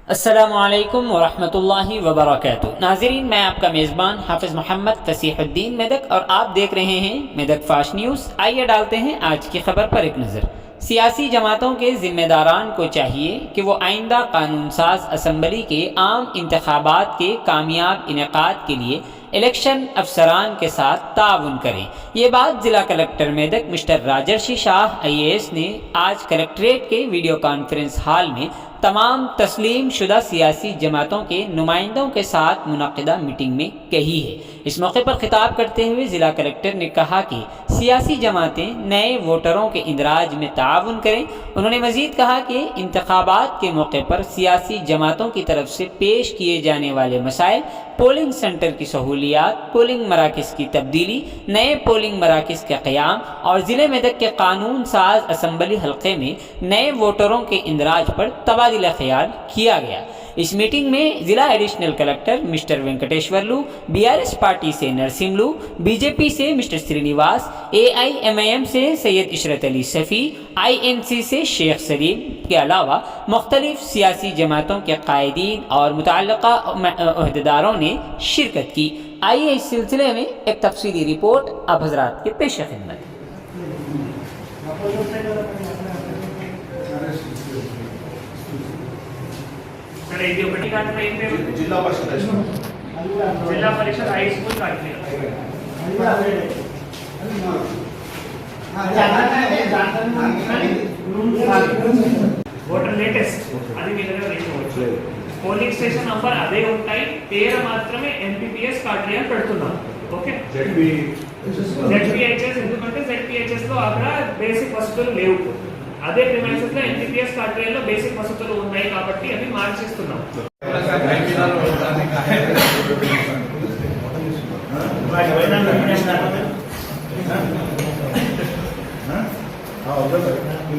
अस्सलामुअलैकुम वरहमतुल्लाहि वबरकातुहू। नाज़रीन, मैं आपका मेज़बान हाफिज़ मोहम्मद फसीहुद्दीन मेदक और आप देख रहे हैं मेदक फास्ट न्यूज़। आइए डालते हैं आज की खबर पर एक नज़र। सियासी जमातों के ज़िम्मेदारान को चाहिए कि वो आइंदा कानून साज असम्बली के आम इंतखाबात के कामयाब इनेकाद के लिए इलेक्शन अफसरान के साथ ताउन करें। ये बात ज़िला कलेक्टर मेदक मिस्टर राजर्षि शाह IAS ने आज कलेक्ट्रेट के वीडियो कॉन्फ्रेंस हॉल में तमाम तस्लीम शुदा सियासी जमातों के नुमाइंदों के साथ मुनक़िदा मीटिंग में कही है। इस मौके पर खिताब करते हुए ज़िला कलेक्टर ने कहा कि सियासी जमातें नए वोटरों के इंदराज में ताउन करें। उन्होंने मज़ीद कहा कि इंतखाबात के मौके पर सियासी जमातों की तरफ से पेश किए जाने वाले मसाइल, पोलिंग सेंटर की सहूलियात, पोलिंग मराकज़ की तब्दीली, नए पोलिंग मराकज़ के क़याम और ज़िले मेदक के कानून साज असम्बली हल्के में नए वोटरों के इंदराज पर तबादिला ख्याल किया गया। इस मीटिंग में ज़िला additional collector mister Venkateswarlu, BRS party से नरसिमलू, BJP से मिस्टर श्रीनिवास, AIMIM से सैयद इशरत अली सफ़ी, INC से शेख सलीम के अलावा मुख्तलिफ सियासी जमातों के कायदीन और मुतअल्लिक़ा ओहदेदारों ने शिरकत की। आइए इस सिलसिले में एक तफसीली रिपोर्ट आप हज़रात के पेश खिदमत। जिला परिषद हाई स्कूल ఓటర్ లేటెస్ట్ అది మీ దగ్గర తీసుకోవచ్చు. పోలింగ్ స్టేషన్ నంబర్ అదే ఉంటాయి, పేరు మాత్రమే MPPS కార్డియా పెడుతున్నాం. ఓకే, ZPHS ఎందుకంటే ZPHS లో అక్కడ బేసిక్ వసతులు లేవు. అదే ప్రిమైసెస్ లో MPPS కార్డియాలో బేసిక్ వసతులు ఉన్నాయి కాబట్టి అవి మార్చేస్తున్నాం.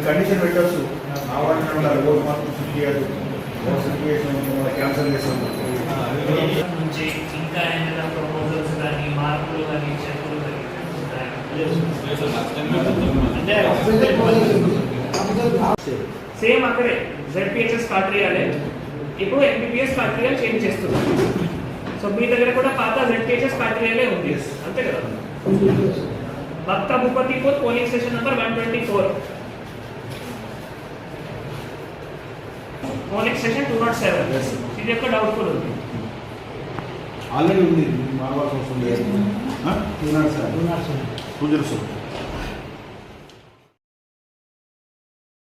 కండిషన్ పెట్టచ్చు క్యాన్సల్ చేస్తాం. ఇంకా ఏమైనా ప్రపోజల్స్ కానీ మార్పులు కానీ చెప్పులు సేమ్ అక్కడే ZPHS కార్డియాలే, ఇప్పుడు MPPS కార్డియా చేంజ్ చేస్తున్నాం. సో మీ దగ్గర కూడా పాత ZPHS కార్డియాలే ఉంది అంతే కదా. భక్త Bhupathipur polling station number 124, polling station 207. ఇది యొక్క డౌట్ఫుల్ ఉంది, ఆల్రెడీ ఉంది, మార్వాల్సి వస్తుంది. 207